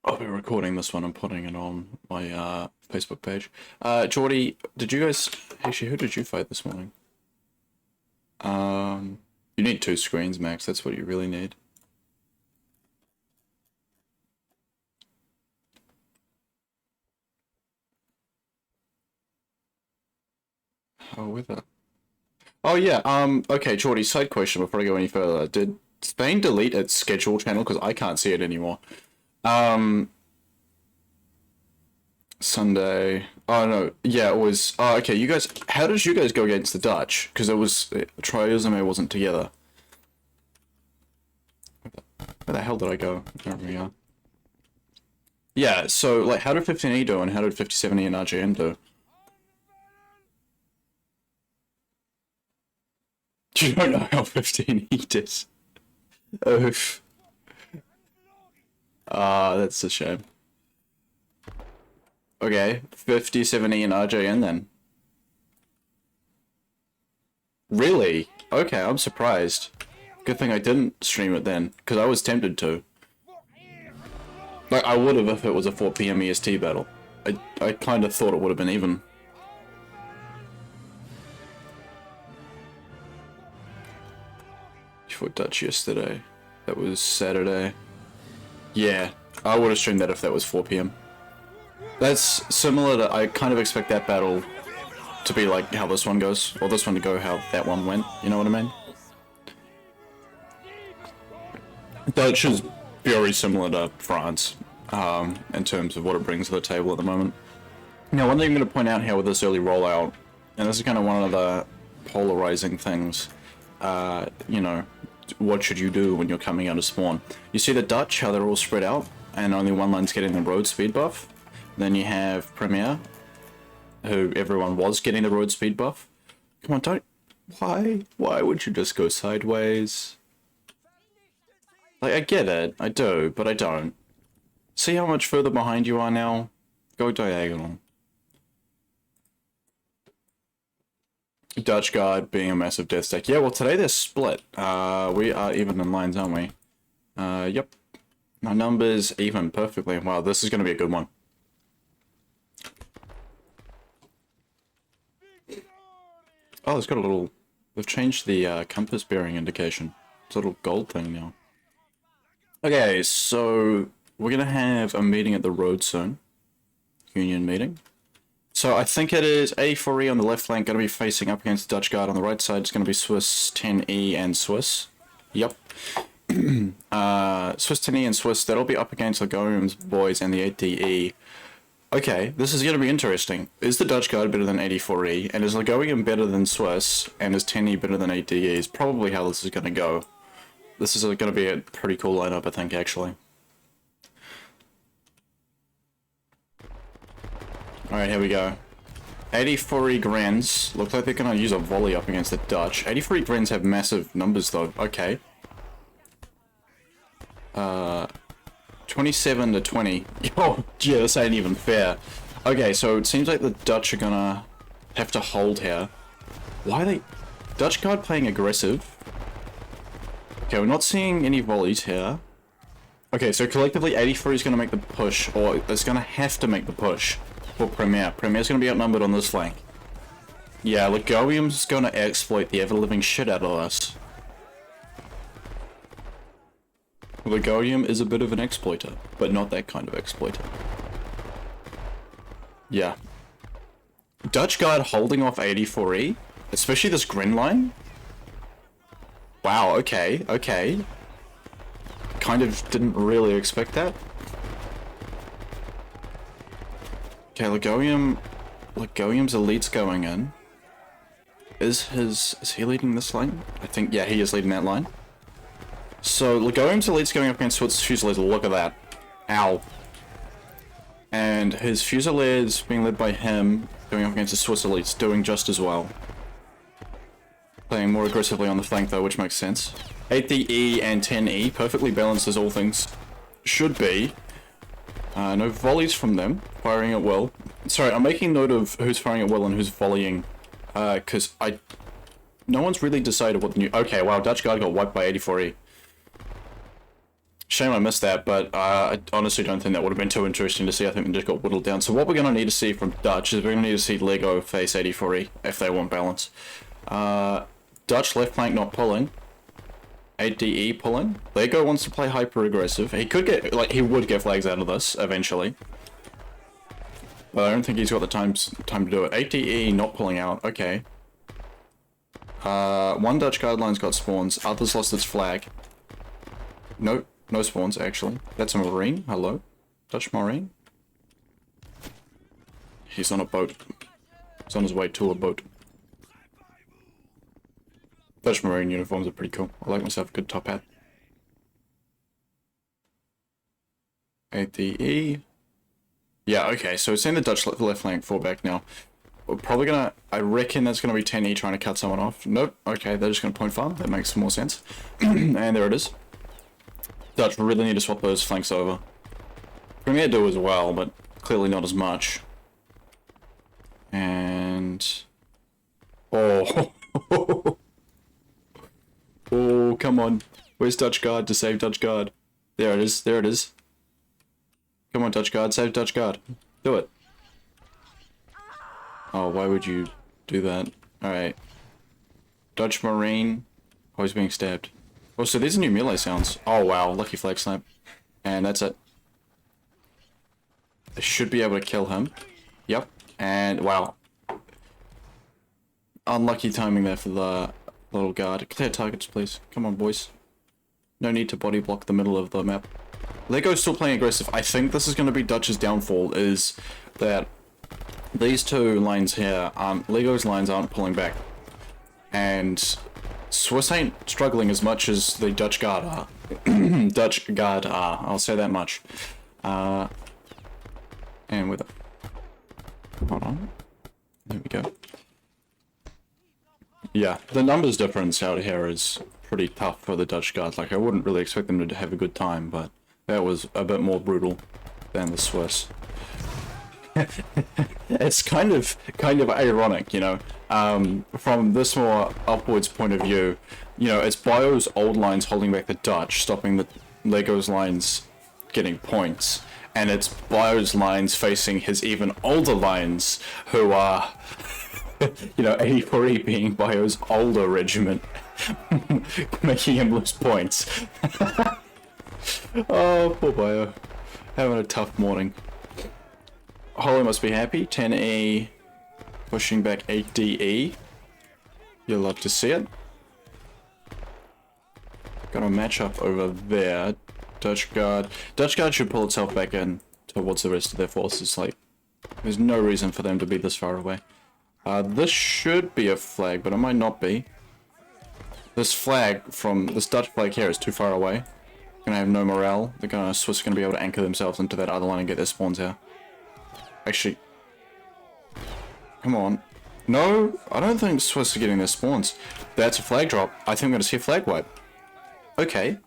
I'll be recording this one and putting it on my Facebook page. Geordie, did you guys... Actually, who did you fight this morning? You need 2 screens, Max. That's what you really need. Oh, with it. Oh, yeah, okay, Geordie, side question before I go any further. Did Spain delete its schedule channel? Because I can't see it anymore. Sunday. Oh, no. Yeah, it was... Oh, okay, you guys... How did you guys go against the Dutch? Because it was... Triosome wasn't together. Where the hell did I go? I don't remember. Yeah, so, like, how did 15E do and how did 57E and RGN do? You don't know how 15E did. Oof. That's a shame. Okay, 57E and RJN then. Really? Okay, I'm surprised. Good thing I didn't stream it then, because I was tempted to. Like, I would have if it was a 4 PM EST battle. I kind of thought it would have been even. You fought Dutch yesterday. That was Saturday. Yeah, I would have streamed that if that was 4 PM. That's similar to, I kind of expect that battle to be like how this one goes, or this one to go how that one went, you know what I mean? Dutch is very similar to France, in terms of what it brings to the table at the moment. Now, one thing I'm going to point out here with this early rollout, and this is kind of one of the polarizing things, you know, what should you do when you're coming out of spawn? You see the Dutch, how they're all spread out, and only one line's getting the road speed buff. Then you have Premier, who everyone was getting the road speed buff. Come on, don't... Why would you just go sideways? Like, I get it, I do, but I don't. See how much further behind you are now? Go diagonal. Dutch guard being a massive death stack. Yeah, well, today they're split. We are even in lines, aren't we? Yep. My numbers even perfectly. Wow, this is going to be a good one. Oh, it's got a little... They've changed the compass bearing indication. It's a little gold thing now. Okay, so we're going to have a meeting at the road soon. Union meeting. So I think it is A4E on the left flank, going to be facing up against Dutch guard on the right side. It's going to be Swiss 10E and Swiss. Yep. Swiss 10E and Swiss, that'll be up against Lagom's boys and the 8DE. Okay, this is going to be interesting. Is the Dutch guard better than 84E? And is Lagom better than Swiss? And is 10E better than 8DE? Is probably how this is going to go. This is going to be a pretty cool lineup, I think, actually. Alright, here we go. 84E Grens look like they're going to use a volley up against the Dutch. 84E Grens have massive numbers, though. Okay. 27 to 20. Oh, yeah, this ain't even fair. Okay, so it seems like the Dutch are gonna have to hold here. Why are they... Dutch guard playing aggressive. Okay, we're not seeing any volleys here. Okay, so collectively 84 is gonna make the push, or is gonna have to make the push for Premier. Premier's gonna be outnumbered on this flank. Yeah, Lagom's gonna exploit the ever-living shit out of us. Lagom is a bit of an exploiter, but not that kind of exploiter. Yeah. Dutch guard holding off 84E, especially this Gren line. Wow, okay, okay. Kind of didn't really expect that. Okay, Lagom's elite's going in. Is he leading this line? I think, yeah, he is leading that line. So, Lagom's elite's going up against Swiss Fusiliers, look at that. Ow. And his Fusiliers being led by him, going up against the Swiss elites, doing just as well. Playing more aggressively on the flank though, which makes sense. 8DE and 10E, perfectly balanced as all things should be. No volleys from them, firing at will. Sorry, I'm making note of who's firing at will and who's volleying, because no one's really decided what the new... Okay, wow, Dutch guard got wiped by 84E. Shame I missed that, but I honestly don't think that would have been too interesting to see. I think they just got whittled down. So what we're going to need to see from Dutch is we're going to need to see Lego face 84E if they want balance. Dutch left flank not pulling. 8DE pulling. Lego wants to play hyper aggressive. He could get, like, he would get flags out of this eventually. But I don't think he's got the time to do it. 8DE not pulling out. Okay. One Dutch guardline's got spawns. Others lost its flag. Nope. No spawns, actually. That's a Marine. Hello. Dutch Marine. He's on a boat. He's on his way to a boat. Dutch Marine uniforms are pretty cool. I like myself a good top hat. ADE. Yeah, okay, so it's in the Dutch left flank fallback now. We're probably gonna... I reckon that's gonna be 10E trying to cut someone off. Nope. Okay, they're just gonna point farm. That makes more sense. And there it is. Dutch really need to swap those flanks over. Premier do as well, but clearly not as much. And... Oh... Oh, come on. Where's Dutch Guard to save Dutch Guard? There it is, there it is. Come on, Dutch Guard, save Dutch Guard. Do it. Oh, why would you do that? Alright. Dutch Marine. Oh, he's being stabbed. Oh, so these are new melee sounds. Oh, wow. Lucky flag snap. And that's it. They should be able to kill him. Yep. And, wow. Unlucky timing there for the little guard. Clear targets, please. Come on, boys. No need to body block the middle of the map. Lego's still playing aggressive. I think this is going to be Dutch's downfall, is that these two lines here aren't... Lego's lines aren't pulling back. And Swiss ain't struggling as much as the Dutch Guard are. Dutch Guard are. I'll say that much. And with it. Hold on. There we go. Yeah, the numbers difference out here is pretty tough for the Dutch Guard. Like, I wouldn't really expect them to have a good time, but that was a bit more brutal than the Swiss. It's kind of ironic, you know, from this more upwards point of view. You know, it's Bio's old lines holding back the Dutch, stopping the Lego's lines getting points, and it's Bio's lines facing his even older lines, who are, you know, 84E being Bio's older regiment, making him lose points. Oh, poor Bio, having a tough morning. Holly must be happy. 10E pushing back 8DE. You'll love to see it. Got a matchup over there. Dutch Guard. Dutch Guard should pull itself back in towards the rest of their forces. Like, there's no reason for them to be this far away. This should be a flag, but it might not be. This flag from this Dutch flag here is too far away. Gonna have no morale. The Swiss are gonna be able to anchor themselves into that other line and get their spawns here. Actually, come on. No, I don't think Swiss are getting their spawns. That's a flag drop. I think I'm going to see a flag wipe. Okay.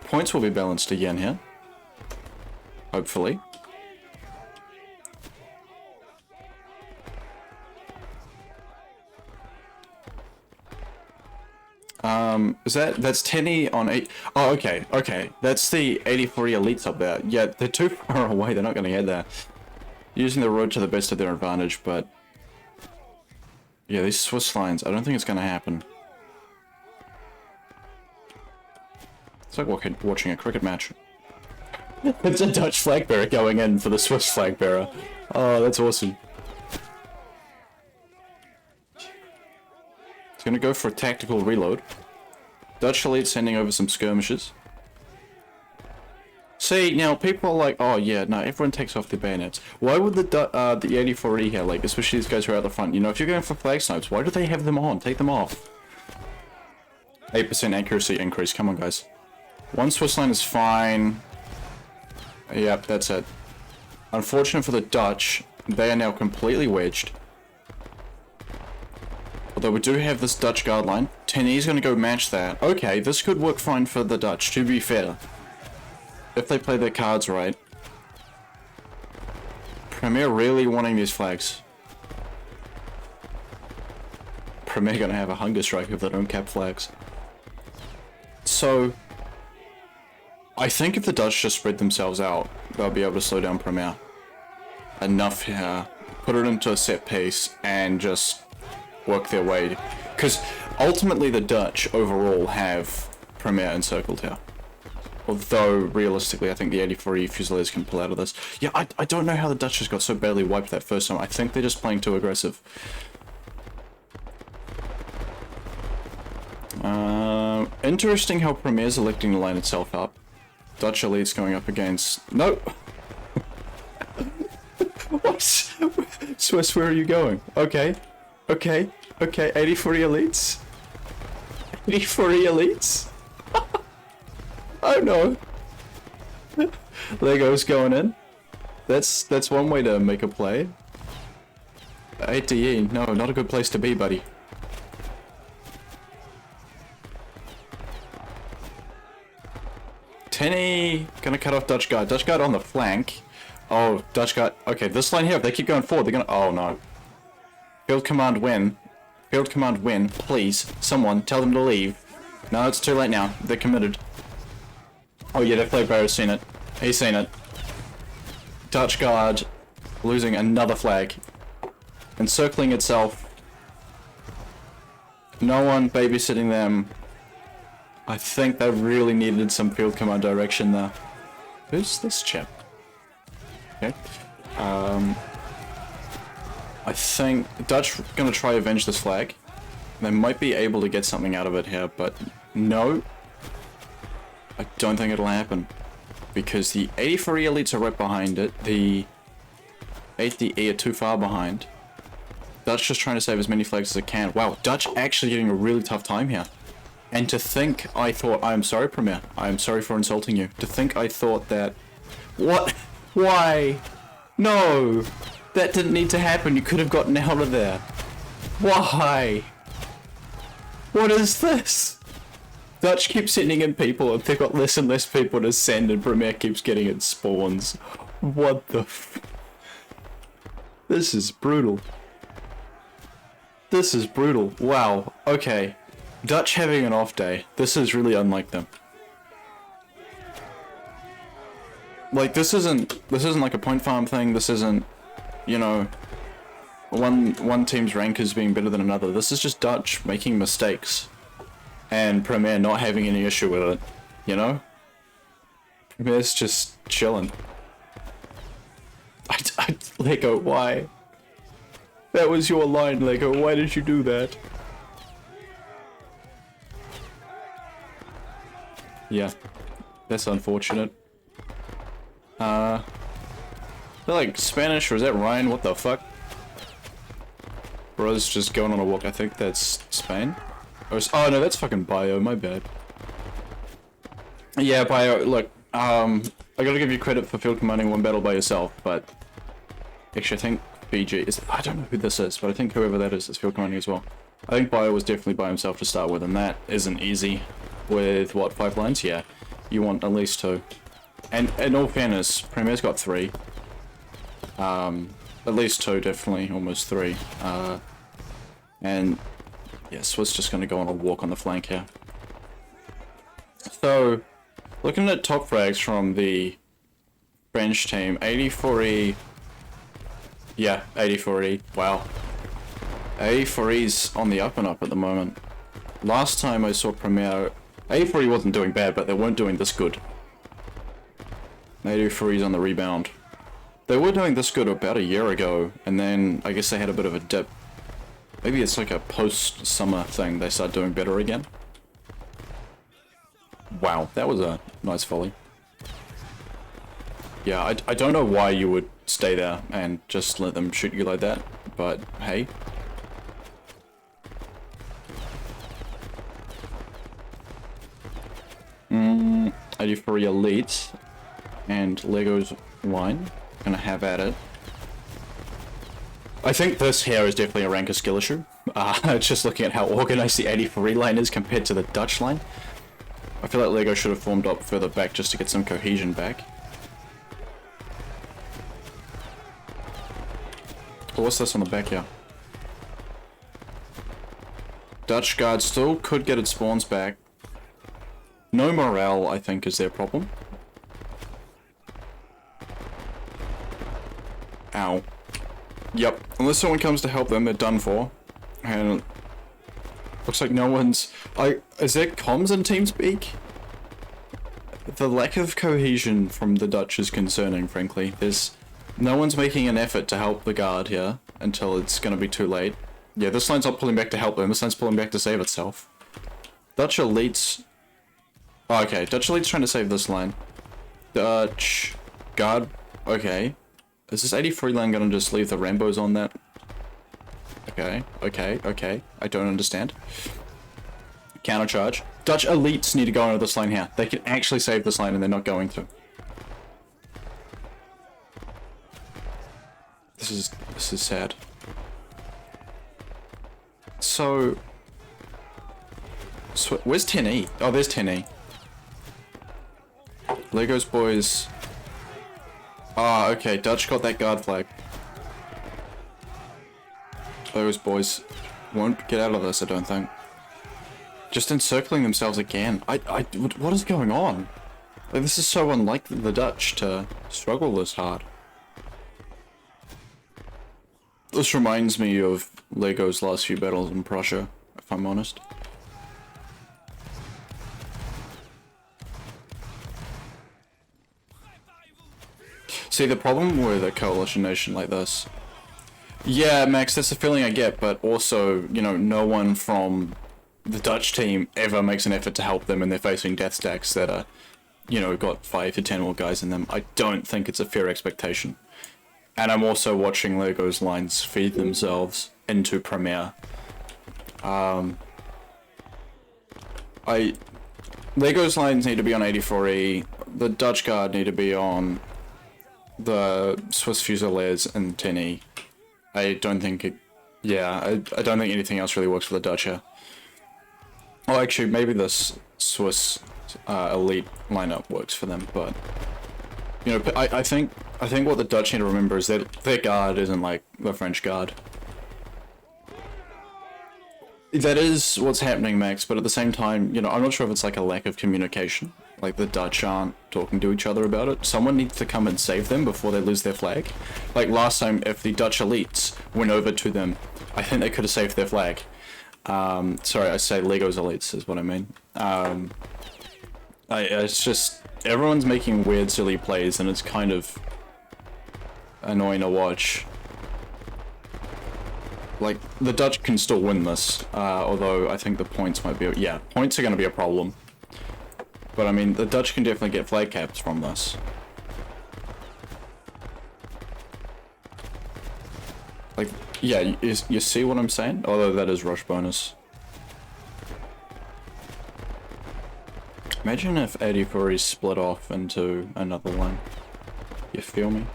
Points will be balanced again here. Hopefully. That's 10E on 8. Oh, okay, okay. That's the 84E elites up there. Yeah, they're too far away. They're not going to get there. Using the road to the best of their advantage, but yeah, these Swiss lines, I don't think it's going to happen. It's like watching a cricket match. It's a Dutch flag bearer going in for the Swiss flag bearer. Oh, that's awesome. It's going to go for a tactical reload. Dutch elite sending over some skirmishes. See, now people are like, oh yeah, no, everyone takes off their bayonets. Why would the 84E here, like, especially these guys who are out the front, you know, if you're going for flag snipes, why do they have them on? Take them off. 8% accuracy increase, come on guys. One Swiss line is fine. Yep, that's it. Unfortunate for the Dutch, they are now completely wedged. Although we do have this Dutch guard line. 10E is going to go match that. Okay, this could work fine for the Dutch, to be fair. If they play their cards right. Premier really wanting these flags. Premier gonna have a hunger strike if they don't cap flags. So, I think if the Dutch just spread themselves out, they'll be able to slow down Premier enough here, put it into a set piece, and just work their way. Because ultimately the Dutch overall have Premier encircled here. Although, realistically, I think the 84E Fusiliers can pull out of this. Yeah, I don't know how the Dutch just got so badly wiped that first time. I think they're just playing too aggressive. Interesting how Premier's electing to line itself up. Dutch elites going up against... No! What? Swiss, where are you going? Okay. Okay. Okay. 84E elites? 84E elites? Oh no. Lego's going in. That's one way to make a play. 8DE, no, not a good place to be, buddy. Tenny gonna cut off Dutch guard. Dutch guard on the flank. Oh, Dutch guard. Okay, this line here, if they keep going forward, they're gonna... Oh no. Field command win. Field command win. Please, someone, tell them to leave. No, it's too late now. They're committed. Oh yeah, their flag bearer's seen it. He's seen it. Dutch guard losing another flag. Encircling itself. No one babysitting them. I think they really needed some field command direction there. Who's this chap? Okay. I think Dutch gonna try to avenge this flag. They might be able to get something out of it here, but no. I don't think it'll happen. Because the 84E elites are right behind it. The 8DE are too far behind. Dutch just trying to save as many flags as it can. Wow, Dutch actually getting a really tough time here. And to think I thought... I'm sorry, Premier. I'm sorry for insulting you. To think I thought that... What? Why? No! That didn't need to happen. You could have gotten out of there. Why? What is this? Dutch keeps sending in people and they've got less and less people to send and Premier keeps getting its spawns. What the f... This is brutal. This is brutal. Wow. Okay. Dutch having an off day. This is really unlike them. Like, this isn't like a point farm thing. This isn't, you know, one team's rank is being better than another. This is just Dutch making mistakes. And Premier not having any issue with it, you know? Premier's just chilling. Lego, why? That was your line, Lego. Why did you do that? Yeah, that's unfortunate. They're like Spanish, or is that Ryan? What the fuck? Bro's just going on a walk. I think that's Spain. Oh no, that's fucking Bio. My bad. Yeah, Bio. Look, I gotta give you credit for field commanding one battle by yourself, but actually, I think BG is. I don't know who this is, but I think whoever that is field commanding as well. I think Bio was definitely by himself to start with, and that isn't easy. With what, 5 lines? Yeah, you want at least 2. And in all fairness, Premier's got 3. At least 2, definitely, almost 3. And yeah, Swiss just gonna go on a walk on the flank here. So, looking at top frags from the French team, 84E. Yeah, 84E. Wow. 84E's on the up and up at the moment. Last time I saw Premier, 84E wasn't doing bad, but they weren't doing this good. 84E's on the rebound. They were doing this good about a year ago, and then I guess they had a bit of a dip. Maybe it's like a post-summer thing, they start doing better again. Wow, that was a nice volley. Yeah, I don't know why you would stay there and just let them shoot you like that, but hey. 83 elite and Lego's line. Gonna have at it. I think this here is definitely a rank of skill issue. Just looking at how organized the 83 line is compared to the Dutch line. I feel like Lego should have formed up further back just to get some cohesion back. Oh, what's this on the back here? Dutch guard still could get its spawns back. No morale, I think, is their problem. Ow. Yep, unless someone comes to help them, they're done for. And looks like no one's... is there comms in TeamSpeak? The lack of cohesion from the Dutch is concerning, frankly. No one's making an effort to help the guard here until it's gonna be too late. Yeah, this line's not pulling back to help them, this line's pulling back to save itself. Dutch elites... Oh, okay, Dutch elites trying to save this line. Dutch... guard... Okay. Is this 83 line gonna just leave the Rambos on that? Okay, okay. I don't understand. Countercharge. Dutch elites need to go into this line here. They can actually save this line and they're not going to. This is sad. So where's 10E? Oh, there's 10E. Legos boys. Ah, okay, Dutch got that guard flag. Those boys won't get out of this, I don't think. Just encircling themselves again. What is going on? Like, this is so unlike the Dutch to struggle this hard. This reminds me of Lego's last few battles in Prussia, if I'm honest. See, the problem with a coalition nation like this... Yeah, Max, that's the feeling I get, but also, you know, no one from the Dutch team ever makes an effort to help them and they're facing death stacks that are, you know, got 5 to 10 more guys in them. I don't think it's a fair expectation. And I'm also watching Lego's lines feed themselves into Premier. Lego's lines need to be on 84E, the Dutch Guard need to be on the Swiss Fusiliers and 10E. I don't think it... Yeah, I don't think anything else really works for the Dutch here. Oh, actually, maybe this Swiss elite lineup works for them, but... You know, I think what the Dutch need to remember is that their guard isn't like the French guard. That is what's happening, Max, but at the same time, you know, I'm not sure if it's like a lack of communication. Like, the Dutch aren't talking to each other about it. Someone needs to come and save them before they lose their flag. Like, last time, if the Dutch elites went over to them, I think they could have saved their flag. Sorry, I say Lego's elites is what I mean. It's just... Everyone's making weird, silly plays, and it's kind of annoying to watch. Like, the Dutch can still win this, although I think the points might be... Yeah, points are going to be a problem. But, I mean, the Dutch can definitely get flag caps from this. Like, yeah, you see what I'm saying? Although that is rush bonus. Imagine if 84 is split off into another line. You feel me?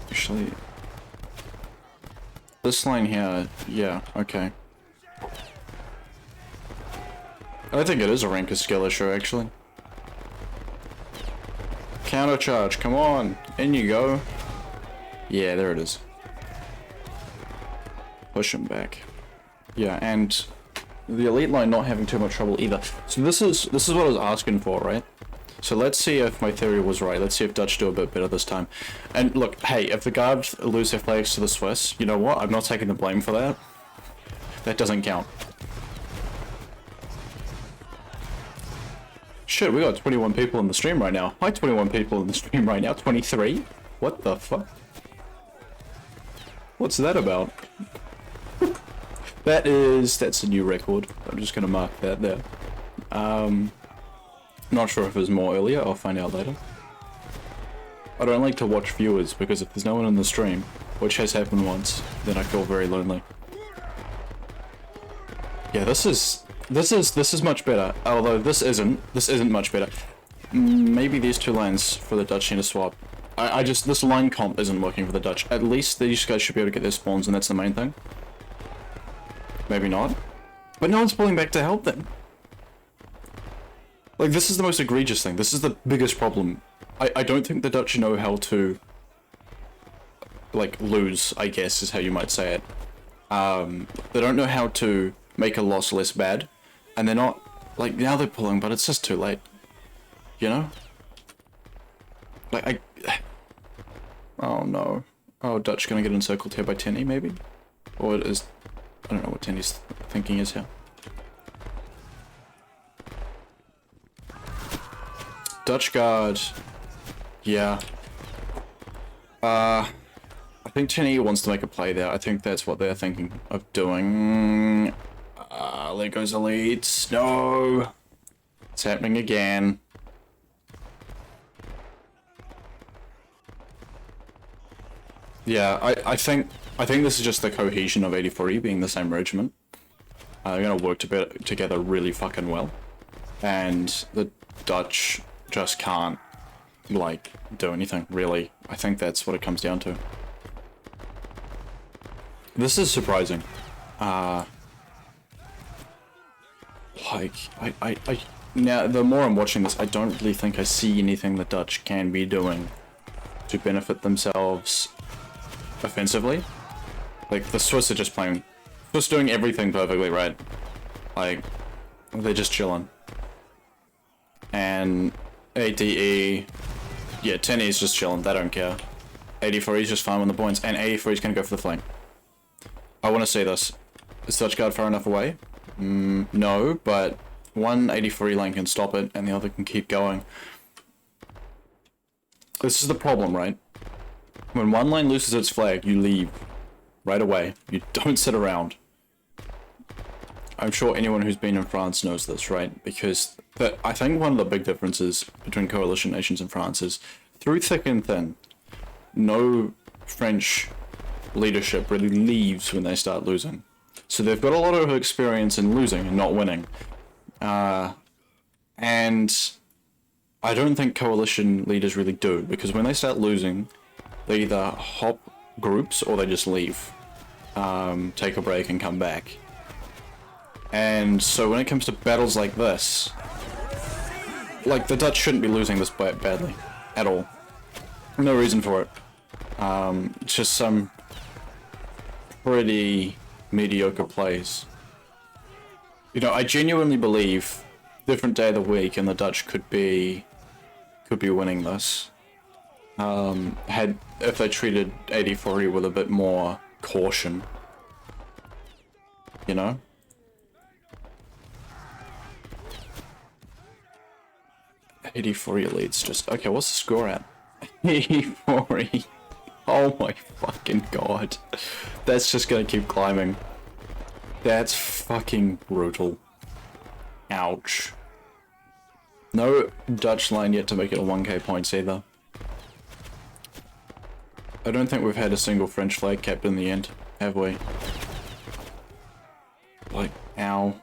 Actually... This line here, yeah, okay. I think it is a rank of skill issue, actually. Countercharge, come on! In you go! Yeah, there it is. Push him back. Yeah, and the elite line not having too much trouble either. So this is what I was asking for, right? So let's see if my theory was right. Let's see if Dutch do a bit better this time. And look, hey, if the Guards lose their flags to the Swiss, you know what? I'm not taking the blame for that. That doesn't count. Shit, we got 21 people in the stream right now. Hi, 21 people in the stream right now. 23? What the fuck? What's that about? That's a new record. I'm just gonna mark that there. Not sure if it was more earlier, I'll find out later. I don't like to watch viewers because if there's no one in the stream, which has happened once, then I feel very lonely. Yeah, this is much better, although this isn't much better. Maybe these two lines for the Dutch need to swap. This line comp isn't working for the Dutch. At least these guys should be able to get their spawns, and that's the main thing. Maybe not. But no one's pulling back to help them. Like, this is the most egregious thing. This is the biggest problem. I don't think the Dutch know how to, like, lose, I guess, is how you might say it. They don't know how to make a loss less bad. And they're not, like, now they're pulling, but it's just too late. You know? Like, oh no. Oh, Dutch gonna get encircled here by Tenny, maybe? Or it is... I don't know what Tenny's thinking is here. Dutch guard. Yeah. I think Tenny wants to make a play there. I think that's what they're thinking of doing. There goes elites. No! It's happening again. Yeah, I think this is just the cohesion of 84E being the same regiment. They're gonna work together really fucking well. And the Dutch just can't, like, do anything, really. I think that's what it comes down to. This is surprising. Now, the more I'm watching this, I don't really think I see anything the Dutch can be doing to benefit themselves offensively. Like, the Swiss are just playing... Swiss doing everything perfectly right. Like, they're just chilling. And ADE... Yeah, 10E's just chilling, they don't care. 84E's just farming the points, and 84E's gonna go for the flank. I want to see this. Is Dutch guard far enough away? No, but one 84E lane can stop it, and the other can keep going. This is the problem, right? When one lane loses its flag, you leave right away. You don't sit around. I'm sure anyone who's been in France knows this, right? Because I think one of the big differences between coalition nations and France is, through thick and thin, no French leadership really leaves when they start losing. So they've got a lot of experience in losing and not winning. And I don't think coalition leaders really do, because when they start losing, they either hop groups or they just leave. Take a break and come back. And so when it comes to battles like this, like, the Dutch shouldn't be losing this badly at all. No reason for it. Just some pretty mediocre plays. You know, I genuinely believe different day of the week and the Dutch could be winning this. If they treated 84E with a bit more caution. You know? '84E elites just... Okay, what's the score at? 84E. Oh my fucking god. That's just gonna keep climbing. That's fucking brutal. Ouch. No Dutch line yet to make it a 1k points either. I don't think we've had a single French flag kept in the end, have we? Like, ow.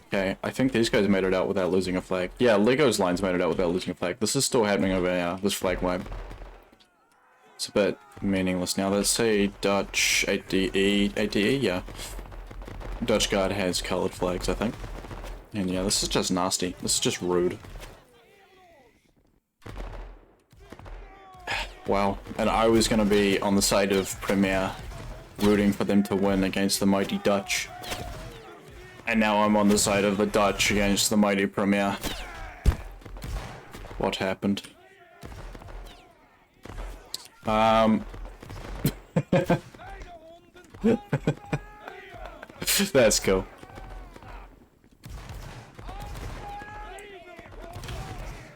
Okay, I think these guys made it out without losing a flag. Yeah, Lego's lines made it out without losing a flag. This is still happening over here, this flag wipe. It's a bit meaningless now. Let's say Dutch 8DE, yeah. Dutch guard has coloured flags, I think. And yeah, this is just nasty. This is just rude. Wow. And I was gonna be on the side of Premier, rooting for them to win against the mighty Dutch. And now I'm on the side of the Dutch against the mighty Premier. What happened? That's cool.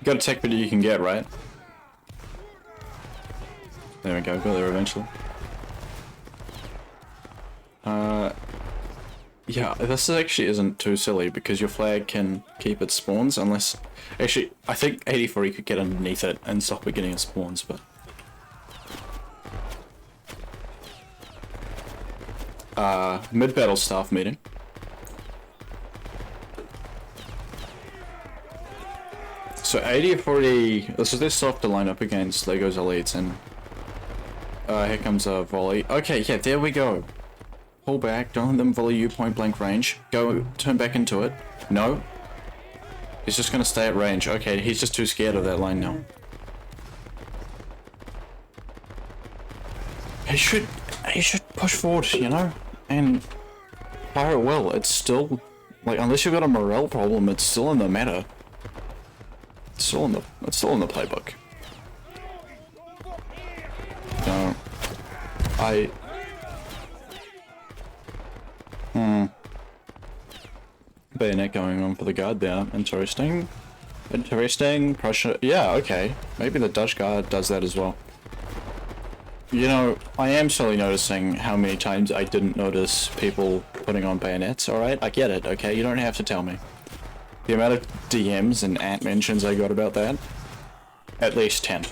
You gotta take what you can get, right? There we go, got there eventually. Yeah, this actually isn't too silly because your flag can keep its spawns unless... Actually, I think 84E could get underneath it and stop it getting its spawns, but... mid-battle staff meeting. So 84E, this is their softer lineup against Lego's elites, and here comes a volley. Okay, yeah, there we go. Pull back, don't let them volley you point blank range. Go, turn back into it. No. He's just gonna stay at range. Okay, he's just too scared of that line now. He should push forward, you know? And fire it well. It's still, like, unless you've got a morale problem, it's still in the meta. It's still in the playbook. Bayonet going on for the guard there. Interesting. Interesting. Prussia. Yeah, okay. Maybe the Dutch guard does that as well. You know, I am slowly noticing how many times I didn't notice people putting on bayonets, alright? I get it, okay? You don't have to tell me. The amount of DMs and ant mentions I got about that? At least 10.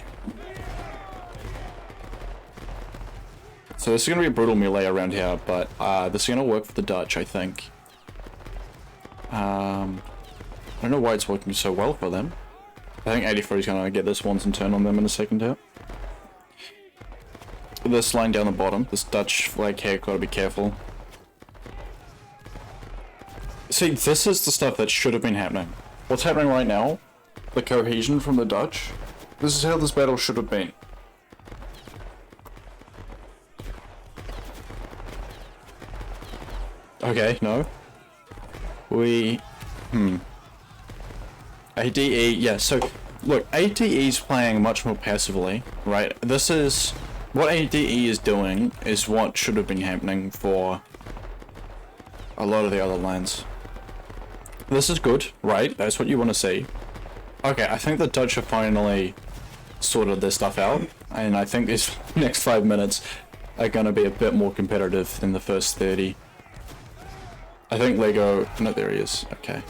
So this is going to be a brutal melee around here, but this is going to work for the Dutch, I think. I don't know why it's working so well for them. I think 84 is going to get this Swanson turn on them in a second here. This line down the bottom, this Dutch flag here, gotta be careful. See, this is the stuff that should have been happening. What's happening right now, the cohesion from the Dutch, this is how this battle should have been. Okay, no. ADE, yeah, so, look, ADE's playing much more passively, right? This is... What ADE is doing is what should have been happening for a lot of the other lines. This is good, right? That's what you want to see. Okay, I think the Dutch have finally sorted their stuff out, and I think these next 5 minutes are going to be a bit more competitive than the first 30. I think Lego... No, there he is. Okay.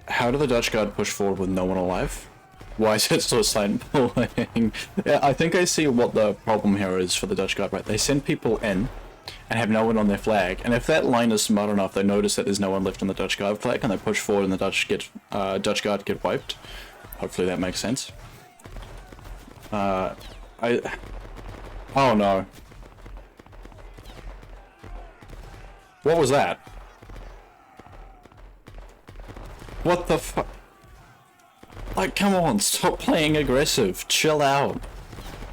How do the Dutch guard push forward with no one alive? Why is it so silent pulling? Yeah, I think I see what the problem here is for the Dutch guard, right? They send people in and have no one on their flag, and if that line is smart enough, they notice that there's no one left on the Dutch guard flag, and they push forward and the Dutch guard get wiped. Hopefully that makes sense. Oh no. What was that? What the fuck? Like, come on, stop playing aggressive. Chill out.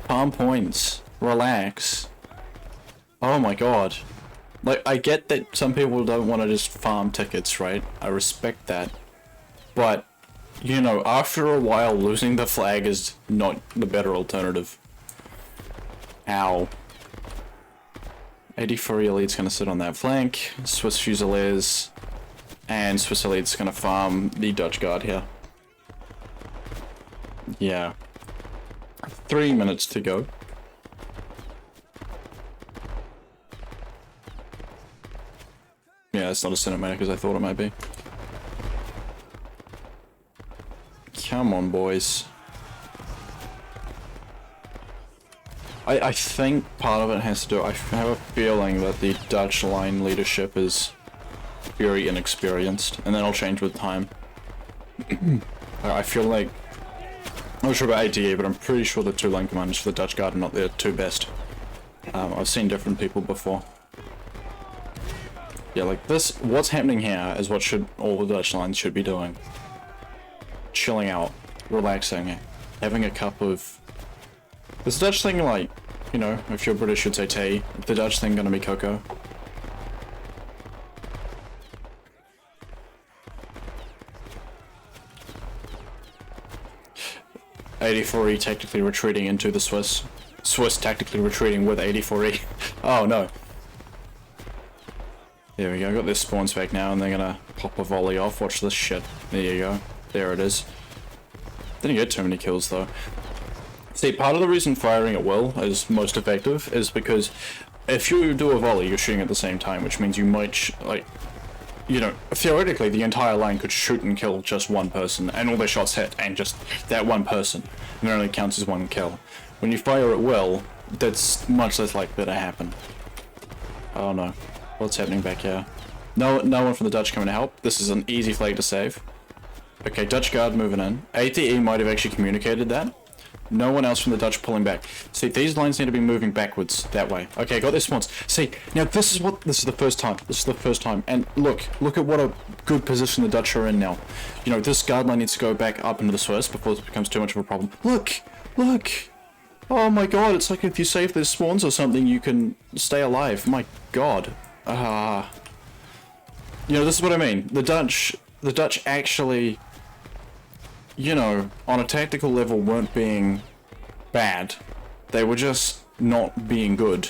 Farm points. Relax. Oh my god. Like, I get that some people don't want to just farm tickets, right? I respect that. But, you know, after a while, losing the flag is not the better alternative. Ow. 84 Elite's gonna sit on that flank. Swiss Fusiliers. And Swiss Elite's gonna farm the Dutch guard here. Yeah. 3 minutes to go. Yeah, it's not a cinematic as I thought it might be. Come on, boys. I think part of it has to do... I have a feeling that the Dutch line leadership is very inexperienced, and then I'll change with time. I feel like... I'm not sure about ATE, but I'm pretty sure the two line commanders for the Dutch guard are not their two best. I've seen different people before. Yeah, like this, what's happening here is what should all the Dutch lines should be doing. Chilling out, relaxing, having a cup of... Is the Dutch thing like, you know, if you're British you'd say tea, the Dutch thing gonna be cocoa? 84E tactically retreating into the Swiss. Swiss tactically retreating with 84E. Oh no. There we go, got their spawns back now and they're gonna pop a volley off. Watch this shit. There you go. There it is. Didn't get too many kills though. See, part of the reason firing at will is most effective is because if you do a volley, you're shooting at the same time, which means you might, like, you know, theoretically the entire line could shoot and kill just one person, and all their shots hit, and just that one person, and it only counts as one kill. When you fire at will, that's much less likely to happen. Oh no. What's happening back here? No one from the Dutch coming to help. This is an easy flag to save. Okay, Dutch guard moving in. ATE might have actually communicated that. No one else from the Dutch pulling back. See, these lines need to be moving backwards that way. Okay, got their spawns. See, now this is the first time. This is the first time. And look at what a good position the Dutch are in now. You know, this guard line needs to go back up into the Swiss before this becomes too much of a problem. Look! Oh my god, it's like if you save their spawns or something, you can stay alive. My god. You know, this is what I mean. The Dutch actually you know, on a tactical level weren't being bad. They were just not being good.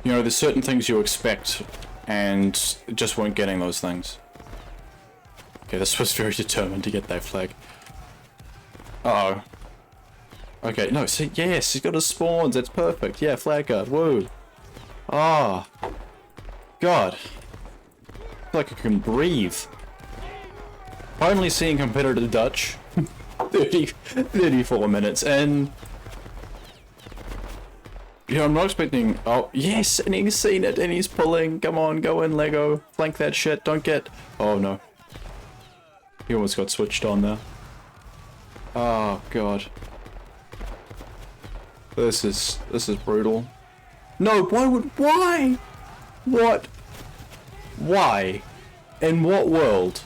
You know, there's certain things you expect and just weren't getting those things. Okay, this was very determined to get that flag. Uh-oh. Okay, no, see, yes, he's got his spawns, that's perfect. Yeah, flag guard, woo. Ah. Oh, God. I feel like I can breathe. Finally seeing competitive Dutch. 34 minutes, and... You know, I'm not expecting... Oh, yes, and he's seen it, and he's pulling. Come on, go in, Lego. Flank that shit, don't get... Oh, no. He almost got switched on there. Oh, God. This is brutal. No, why would... Why? What? Why? In what world?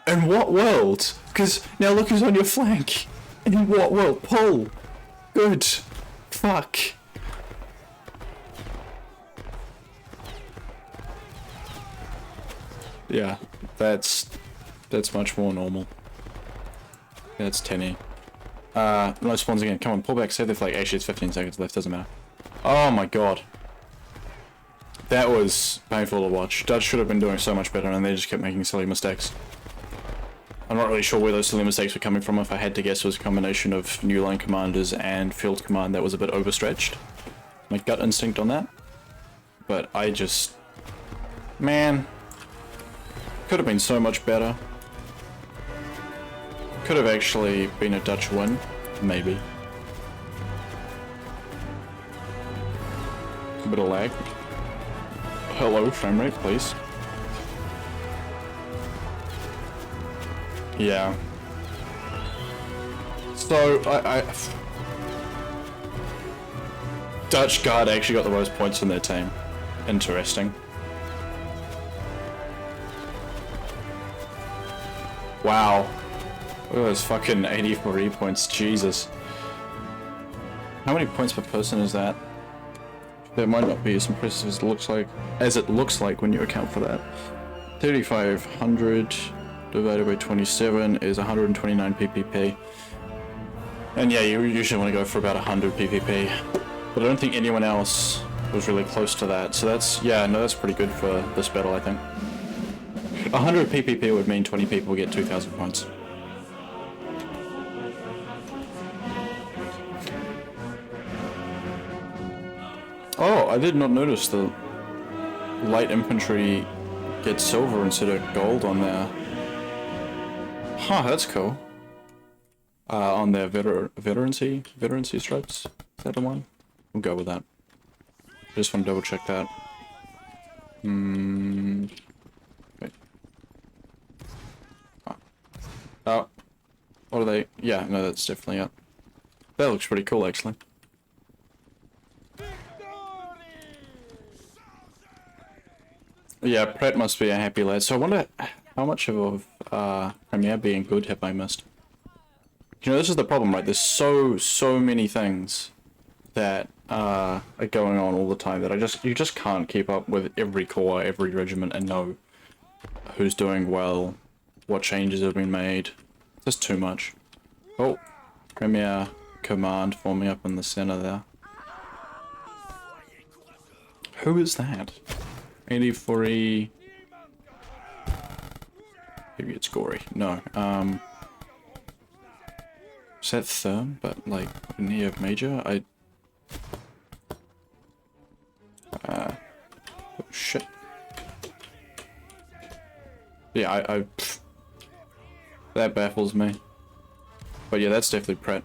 In what world? Because now look who's on your flank. In what world? Pull. Good. Fuck. Yeah, that's much more normal. That's 10E. No spawns again. Come on, pull back, save the flag. Actually, it's 15 seconds left, doesn't matter. Oh my god. That was painful to watch. Dutch should have been doing so much better, and they just kept making silly mistakes. I'm not really sure where those silly mistakes were coming from. If I had to guess, it was a combination of new line commanders and field command that was a bit overstretched. My gut instinct on that. But I just... Man. Could have been so much better. Could have actually been a Dutch win. Maybe. A bit of lag. Hello, frame rate, please. Yeah. So, Dutch guard actually got the most points in their team. Interesting. Wow. Look at those fucking 84 points, Jesus. How many points per person is that? That might not be as impressive as it looks like when you account for that. 3,500 divided by 27 is 129 PPP. And yeah, you usually want to go for about 100 PPP. But I don't think anyone else was really close to that. So that's, yeah, no, that's pretty good for this battle, I think. 100 PPP would mean 20 people get 2,000 points. Oh, I did not notice the light infantry get silver instead of gold on their... Huh, that's cool. On their veterancy stripes. Is that the one? We'll go with that. Just want to double check that. Wait. Oh. What are they? Yeah, no, that's definitely it. That looks pretty cool, actually. Yeah, Pratt must be a happy lad. So I wonder how much of Premiere being good have I missed? You know, this is the problem, right? There's so many things that are going on all the time that you just can't keep up with every corps, every regiment, and know who's doing well, what changes have been made. Just too much. Oh, Premier Command forming up in the center there. Who is that? 84E. Maybe it's Gory. No. Is that Therm? But like near Major? Oh shit. Yeah, that baffles me. But yeah, that's definitely Pratt.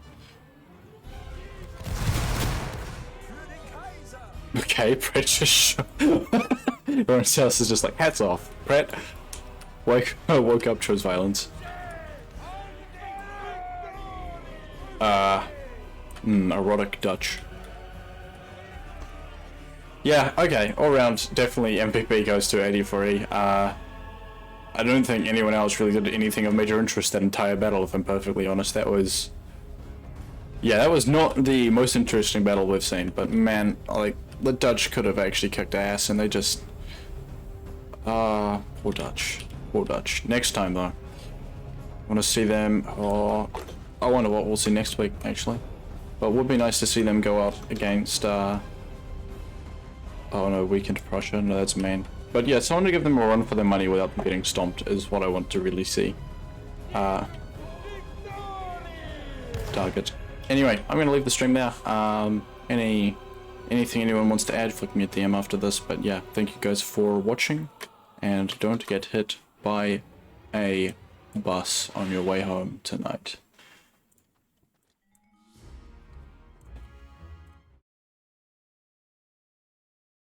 Okay, Pratt just everyone else is just like, hats off. Pratt woke up, chose violence. Erotic Dutch. Yeah, okay, all round, definitely MVP goes to 84E. I don't think anyone else really did anything of major interest that entire battle, if I'm perfectly honest. That was... Yeah, that was not the most interesting battle we've seen, but man, like, the Dutch could have actually kicked ass, and they just... Poor Dutch. Poor Dutch. Next time, though. I want to see them... Oh, I wonder what we'll see next week, actually. But it would be nice to see them go up against, oh no, weakened Prussia. No, that's Maine. But yeah, so I want to give them a run for their money without them getting stomped is what I want to really see. Target. Anyway, I'm going to leave the stream there. Anything anyone wants to add, flick me a DM after this. But yeah, thank you guys for watching. And don't get hit by a bus on your way home tonight.